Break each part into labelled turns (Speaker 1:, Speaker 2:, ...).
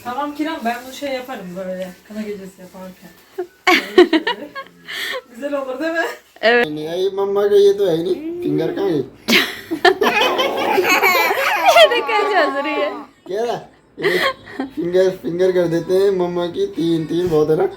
Speaker 1: Tamam Kiram, ben bunu şey yaparım böyle kına gecesi yaparken. Şöyle. Güzel olur değil mi?
Speaker 2: नहीं आई मम्मा का ये तो है ही नहीं फिंगर कहाँ गई
Speaker 3: ये कैसे हंस रही है?
Speaker 2: क्या रहा ये फिंगर फिंगर कर देते हैं मम्मा की तीन तीन बहुत है ना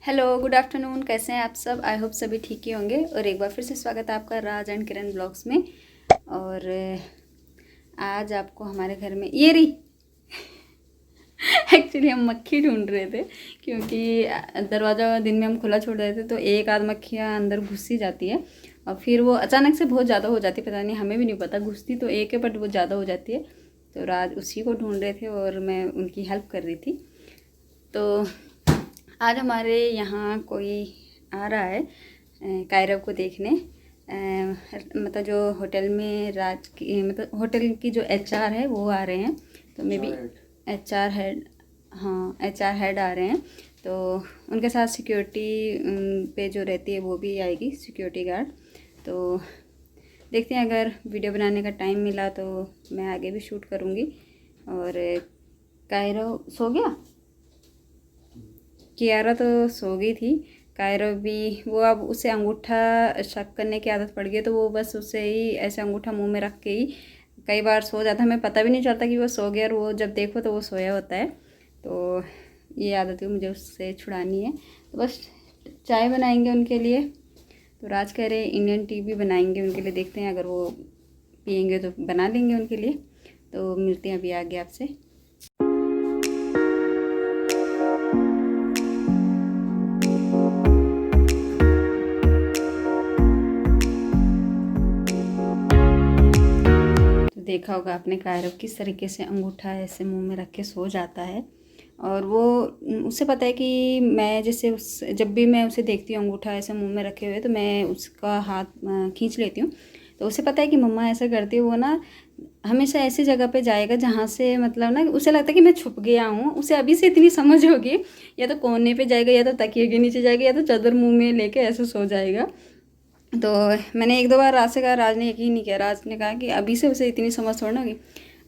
Speaker 3: हेलो गुड आफ्टरनून, कैसे हैं आप सब? आई होप सभी ठीक ही होंगे। और एक बार फिर से स्वागत है आपका राज एंड किरण ब्लॉग्स में। और आज आपको हमारे घर में ये रही एक्चुअली हम मक्खी ढूंढ रहे थे, क्योंकि दरवाज़ा दिन में हम खुला छोड़ रहे थे तो एक आध मक्खियाँ अंदर घुस ही जाती है और फिर वो अचानक से बहुत ज़्यादा हो जाती है। पता नहीं, हमें भी नहीं पता, घुसती तो एक है बट वो ज़्यादा हो जाती है। तो राज उसी को ढूंढ रहे थे और मैं उनकी हेल्प कर रही थी। तो आज हमारे यहाँ कोई आ रहा है कायरव को देखने। मतलब जो होटल में राज की, मतलब होटल की जो HR है वो आ रहे हैं। तो मे बी HR हेड, हाँ HR हेड आ रहे हैं। तो उनके साथ सिक्योरिटी पे जो रहती है वो भी आएगी, सिक्योरिटी गार्ड। तो देखते हैं, अगर वीडियो बनाने का टाइम मिला तो मैं आगे भी शूट करूँगी। और कायरव सो गया, कियारा तो सो गई थी, कायरव भी। वो अब उसे अंगूठा शक करने की आदत पड़ गई, तो वो बस उसे ही ऐसे अंगूठा मुंह में रख के ही कई बार सो जाता। हमें पता भी नहीं चलता कि वो सो गया, और वो जब देखो तो वो सोया होता है। तो ये आदत है मुझे उससे छुड़ानी है। तो बस चाय बनाएंगे उनके लिए। तो राज कह रहे इंडियन टी भी बनाएंगे उनके लिए, देखते हैं अगर वो पियेंगे तो बना लेंगे उनके लिए। तो मिलते हैं अभी आगे आपसे। देखा होगा आपने, कायरव किस तरीके से अंगूठा ऐसे मुंह में रख के सो जाता है। और वो, उसे पता है कि मैं जैसे जब भी मैं उसे देखती हूँ अंगूठा ऐसे मुंह में रखे हुए, तो मैं उसका हाथ खींच लेती हूँ। तो उसे पता है कि मम्मा ऐसा करती है। वो ना हमेशा ऐसी जगह पे जाएगा जहाँ से, मतलब ना उसे लगता है कि मैं छुप गया हूँ। उसे अभी से इतनी समझ होगी, या तो कोने पे जाएगा, या तो तकिए के नीचे जाएगा, या तो चादर मुँह में लेके ऐसे सो जाएगा। तो मैंने एक दो बार राज से कहा, राज ने यकीन नहीं किया। राज ने कहा कि अभी से उसे इतनी समझ थोड़ी ना होगी।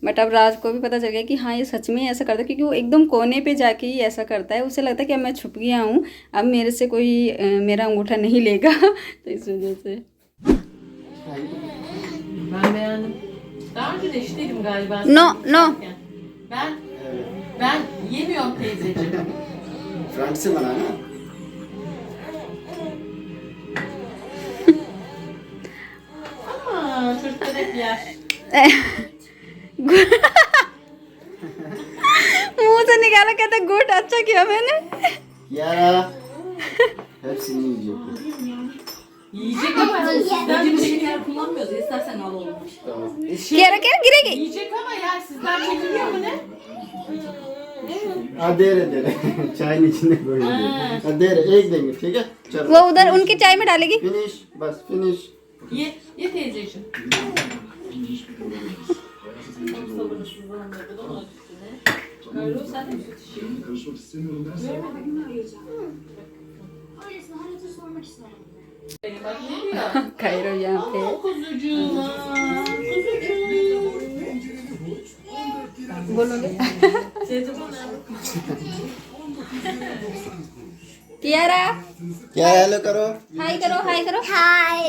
Speaker 3: बट अब राज को भी पता चल गया कि हाँ ये सच में ऐसा करता है, क्योंकि वो एकदम कोने पे जाके ही ऐसा करता है। उसे लगता है कि अब मैं छुप गया हूँ, अब मेरे से कोई मेरा अंगूठा नहीं लेगा। तो इस वजह से
Speaker 1: Ben beğendim. Daha önce de işteydim galiba.
Speaker 3: No.
Speaker 1: Ben yemiyorum teyzeciğim.
Speaker 2: Front से बना ना
Speaker 1: Ama çocuklar hep yer.
Speaker 3: मुंह से निकाला, कहता गुड, अच्छा किया मैंने।
Speaker 2: यारा hepsini yiyecek.
Speaker 1: Yiyecek ama sizden bir şeker kullanmıyoruz. İstersen al olmuş.
Speaker 2: Tamam.
Speaker 3: Kera गिरेगी।
Speaker 1: Yiyecek ama ya sizden çekiliyor mu ne?
Speaker 2: दे रहे चाय नीचे कोई दे रहे एक देंगे ठीक है चलो
Speaker 3: वो उधर उनकी चाय में डालेगी।
Speaker 2: फिनिश बस finish
Speaker 1: Ye teyzeciğim. Carlos sen de süt içiyorsun.
Speaker 4: Karışmak istemiyorum dersen.
Speaker 5: Öylesine halatı sormak istedim.
Speaker 1: Bak ne diyor?
Speaker 3: Cairo यहाँ पे
Speaker 1: Kuzucuğum.
Speaker 3: बोलोगे
Speaker 1: Telefon
Speaker 3: कियारा
Speaker 2: क्या हेलो करो
Speaker 3: हाय करो हाय करो
Speaker 5: Hi.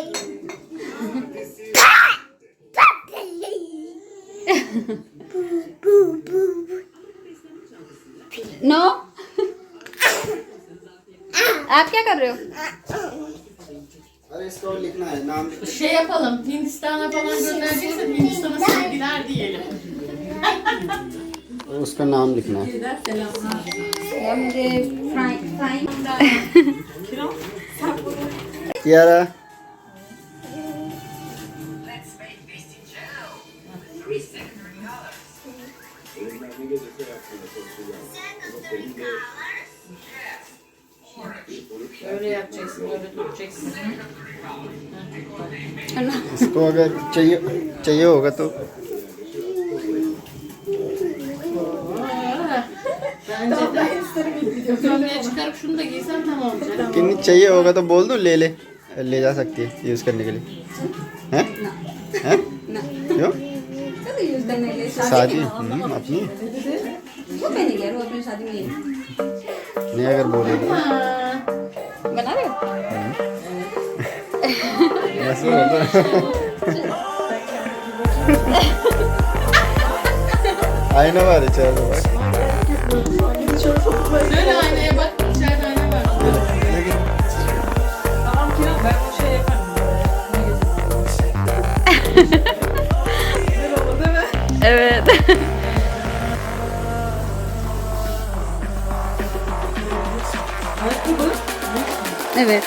Speaker 3: नो आप क्या कर रहे हो
Speaker 2: अरे इसको लिखना है नाम लिखना
Speaker 1: Şey yapalım, Hindistan'a falan göndereceksen Hindistan'a sevgiler diyelim.
Speaker 2: है उसका नाम लिखना है
Speaker 3: या मुझे fry fry
Speaker 2: Kiara
Speaker 1: Öyle yapacaksın, öyle tutacaksın.
Speaker 2: इसको अगर चाहिए होगा तो
Speaker 1: Bence de. Gömleği çıkarıp şunu da giysen tamam olacak.
Speaker 2: किन्नी चाहिए होगा तो बोल दो ले जा सकती है यूज़ करने के लिए हैं हैं क्यों
Speaker 3: कैसे यूज करने के लिए
Speaker 2: शादी अपनी
Speaker 3: वो पहनेंगे यार वो अपनी शादी में ये
Speaker 2: नहीं अगर बोलेगी
Speaker 3: बना रहे हो
Speaker 2: ऐसे होता है आईना var içeride bak.
Speaker 1: Böyle aynaya bak, içeride ayna var. Tamam Kiran, ben bu şey yaparım böyle. Güzel olur değil mi?
Speaker 3: Evet
Speaker 1: Ayakkabı.
Speaker 3: evet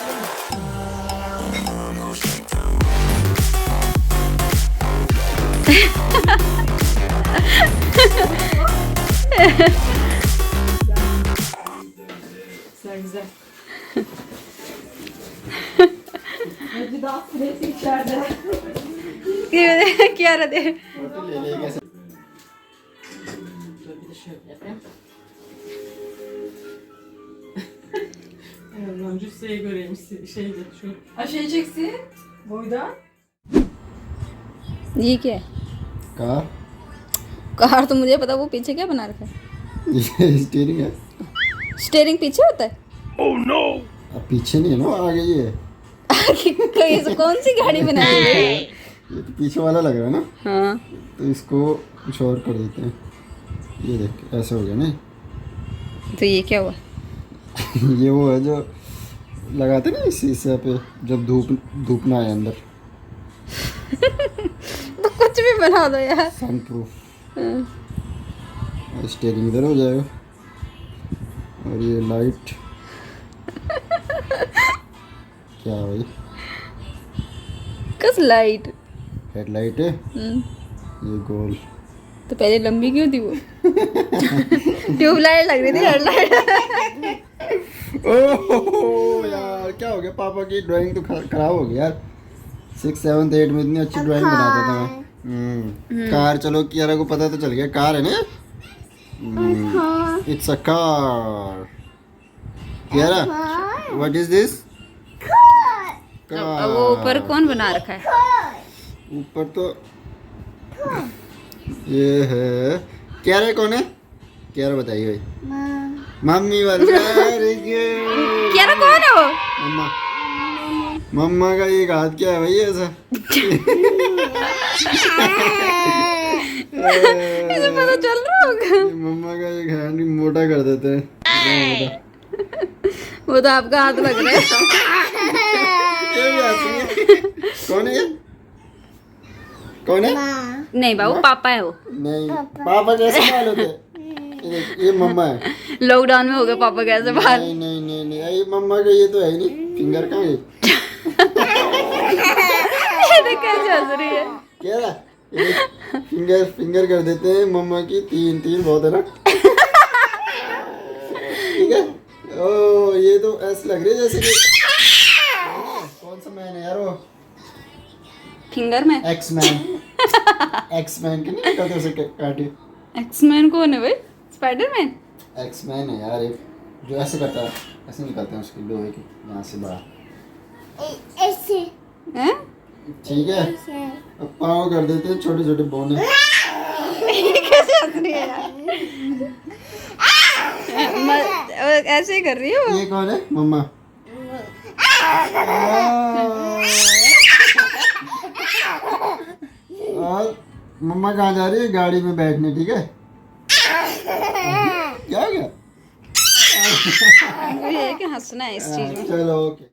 Speaker 1: Güzel güzel. Hadi daha süresi içeride.
Speaker 3: क्या रहे
Speaker 2: फोटो ले लेगा
Speaker 1: Dur bir de şöyle yapayım. Evet, ben cüsseye göreyim şeyde şu. Aşağı çeksin. Boydan.
Speaker 3: ये क्या है
Speaker 2: car
Speaker 3: car तो मुझे पता वो पीछे क्या बना रखा है
Speaker 2: ये स्टीयरिंग है
Speaker 3: स्टेयरिंग पीछे होता है
Speaker 2: अब पीछे नहीं है ना आगे ये है
Speaker 3: कौन सी गाड़ी बनाई है
Speaker 2: ये तो पीछे वाला लग रहा है ना
Speaker 3: हाँ
Speaker 2: तो इसको कुछ और कर देते हैं ये देख ऐसे हो गया नहीं
Speaker 3: तो ये क्या हुआ
Speaker 2: ये वो है जो लगाते ना शीशे पे जब धूप ना आए अंदर
Speaker 3: तो कुछ भी बना दो यार
Speaker 2: सन प्रूफ स्टीयरिंग इधर हो जाएगा और ये लाइट क्या है भाई
Speaker 3: कस लाइट
Speaker 2: हेडलाइट है ये गोल
Speaker 3: तो पहले लंबी क्यों थी वो ट्यूबलाइट लग रही थी हेडलाइट
Speaker 2: ओह यार क्या हो गया पापा की ड्राइंग तो खराब हो गई यार 6, 7, 8 में इतनी अच्छी ड्राइंग बनाता था मैं कार चलो कियारा को पता तो चल गया कार है ना it's a car Kiara what is this car
Speaker 3: वो ऊपर कौन बना रखा है
Speaker 2: ऊपर तो ये है कियारा कौन है कियारा बताइए भाई मम्मी वाला वेरी गुड
Speaker 3: क्या कौन है वो
Speaker 2: मम्मा मम्मा का एक हाथ क्या है भाई ऐसा
Speaker 3: इसे पता चल रहा होगा
Speaker 2: ये मम्मा का एक हैंड मोटा कर देते हैं मोटा।
Speaker 3: वो तो आपका हाथ लग रहा है
Speaker 2: ये भी हंसी है। कौन है ये कौन है
Speaker 3: नहीं बाबू पापा है वो
Speaker 2: नहीं पापा कैसे बाल होते हैं? ये मम्मा है
Speaker 3: लॉकडाउन में हो गया पापा कैसे बाल
Speaker 2: नहीं नहीं नहीं नहीं ये मम्मा का ये तो है ही नहीं फिंगर कहाँ है
Speaker 3: ये तो कैसे हंस रही है
Speaker 2: क्या फिंगर फिंगर कर देते हैं मम्मा की 3 बहुत है ना ठीक है ओ ये तो ऐसे लग रही है जैसे कि कौन सा मैन है यार वो
Speaker 3: फिंगर में
Speaker 2: एक्स मैन एक्समैन के नहीं निकलते उसे काटे।
Speaker 3: एक्समैन कौन है भाई? स्पाइडरमैन?
Speaker 2: एक्समैन है यार एक, जो ऐसे करता है, ऐसे निकलते हैं उसकी लोहे की यहाँ से बाहर।
Speaker 3: हैं?
Speaker 2: ठीक है, अब पाँव कर देते हैं छोटे छोटे बोने।
Speaker 3: कैसे हंस रही है यार? ऐसे ही कर रही हो?
Speaker 2: ये कौन है? मम्मा। और मम्मा कहाँ जा रही है? गाड़ी में बैठने। ठीक है, क्या हो गया?
Speaker 3: ये है कि हंसना है इस चीज में।
Speaker 2: चलो ओके।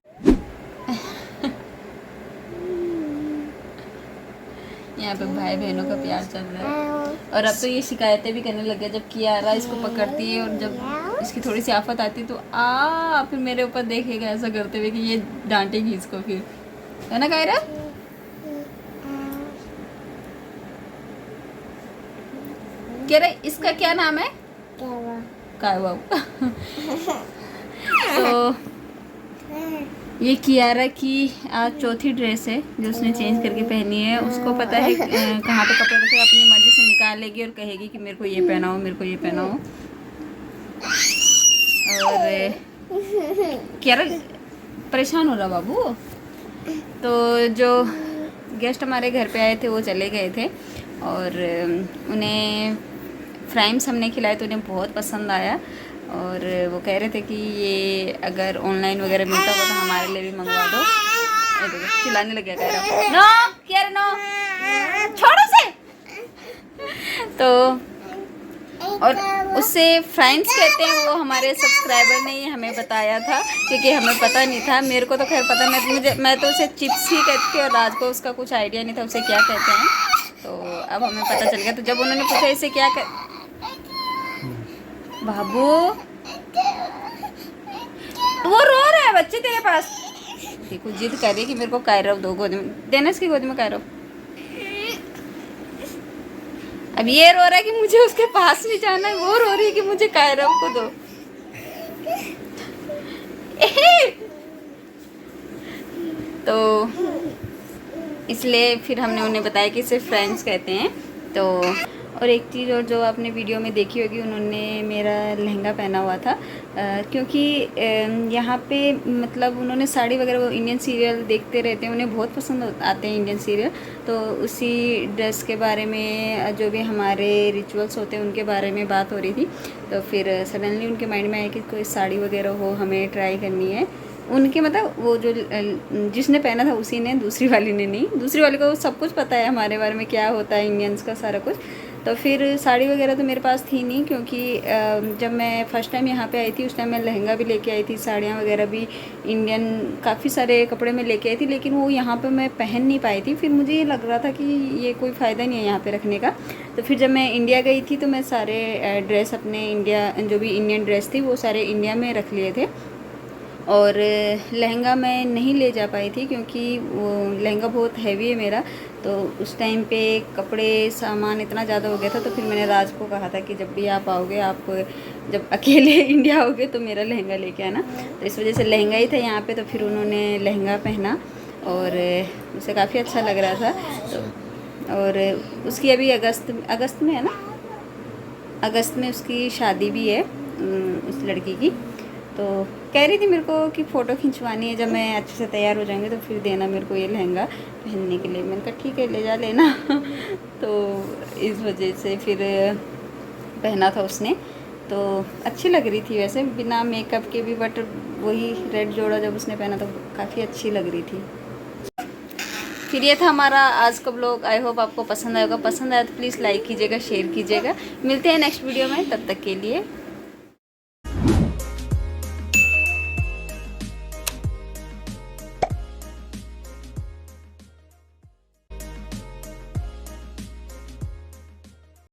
Speaker 3: यहाँ पे भाई बहनों का प्यार चल रहा है। और अब तो ये शिकायतें भी करने लग गया, जब कियारा इसको पकड़ती है और जब इसकी थोड़ी सी आफत आती है तो फिर मेरे ऊपर देखेगा ऐसा करते हुए कि ये डांटेगी इसको फिर, है ना कायरा? कह रहे इसका क्या नाम है? कायवा। तो ये कियारा की आज चौथी ड्रेस है जो उसने चेंज करके पहनी है। उसको पता है कहाँ पे कपड़े रखे, अपनी मर्जी से निकाल लेगी और कहेगी कि मेरे को ये पहनाओ, मेरे को ये पहनाओ। और कियारा परेशान हो रहा बाबू। तो जो गेस्ट हमारे घर पे आए थे वो चले गए थे और उन्हें फ्राइम्स हमने खिलाए तो उन्हें बहुत पसंद आया। और वो कह रहे थे कि ये अगर ऑनलाइन वगैरह मिलता हो तो हमारे लिए भी मंगवा दो। देखो चिल्लाने लग गया, कह रहा नो क्या नो छोड़ो से। तो और उससे फ्राइम्स कहते हैं, वो हमारे सब्सक्राइबर ने ही हमें बताया था क्योंकि हमें पता नहीं था। मेरे को तो खैर पता, मैं तो उसे चिप्स ही कहती थी और राज को उसका कुछ आइडिया नहीं था उसे क्या कहते हैं। तो अब हमें पता चल गया। तो जब उन्होंने पूछा इसे क्या बाबू, वो रो रहा है बच्चे तेरे पास। देखो जिद कर रही है कि मेरे को कायरव दो, गोदी में देना, इसकी गोदी में कायरव। अब ये रो रहा है कि मुझे उसके पास नहीं जाना है, वो रो रही है कि मुझे कायरव को दो। तो इसलिए फिर हमने उन्हें बताया कि इसे फ्रेंड्स कहते हैं। तो और एक चीज़ और जो आपने वीडियो में देखी होगी, उन्होंने मेरा लहंगा पहना हुआ था क्योंकि यहाँ पे मतलब उन्होंने साड़ी वगैरह, वो इंडियन सीरियल देखते रहते हैं, उन्हें बहुत पसंद आते हैं इंडियन सीरियल। तो उसी ड्रेस के बारे में, जो भी हमारे रिचुअल्स होते हैं उनके बारे में बात हो रही थी। तो फिर सडनली उनके माइंड में आया कि कोई साड़ी वगैरह हो, हमें ट्राई करनी है। उनके मतलब वो जो जिसने पहना था उसी ने, दूसरी वाली ने नहीं। दूसरी वाली को सब कुछ पता है हमारे बारे में, क्या होता है इंडियंस का सारा कुछ। तो फिर साड़ी वगैरह तो मेरे पास थी नहीं क्योंकि जब मैं फ़र्स्ट टाइम यहाँ पे आई थी उस टाइम मैं लहंगा भी लेके आई थी, साड़ियाँ वगैरह भी इंडियन काफ़ी सारे कपड़े में लेके आई थी, लेकिन वो यहाँ पे मैं पहन नहीं पाई थी। फिर मुझे ये लग रहा था कि ये कोई फ़ायदा नहीं है यहाँ पे रखने का। तो फिर जब मैं इंडिया गई थी तो मैं सारे ड्रेस अपने इंडिया, जो भी इंडियन ड्रेस थी वो सारे इंडिया में रख लिए थे। और लहंगा मैं नहीं ले जा पाई थी क्योंकि वो लहंगा बहुत हैवी है मेरा। तो उस टाइम पे कपड़े सामान इतना ज़्यादा हो गया था। तो फिर मैंने राज को कहा था कि जब भी आप आओगे, आप जब अकेले इंडिया आओगे तो मेरा लहंगा लेके आना। तो इस वजह से लहंगा ही था यहाँ पे। तो फिर उन्होंने लहंगा पहना और उसे काफ़ी अच्छा लग रहा था। तो और उसकी अभी अगस्त में है ना, अगस्त में उसकी शादी भी है उस लड़की की। तो कह रही थी मेरे को कि फ़ोटो खिंचवानी है, जब मैं अच्छे से तैयार हो जाएंगे तो फिर देना मेरे को ये लहंगा पहनने के लिए। मैंने कहा ठीक है ले जा लेना। तो इस वजह से फिर पहना था उसने। तो अच्छी लग रही थी वैसे बिना मेकअप के भी, बट वही रेड जोड़ा जब उसने पहना तो काफ़ी अच्छी लग रही थी। फिर ये था हमारा आज का ब्लॉग। आई होप आपको पसंद आएगा। पसंद आया तो प्लीज़ लाइक कीजिएगा, शेयर कीजिएगा। मिलते हैं नेक्स्ट वीडियो में, तब तक के लिए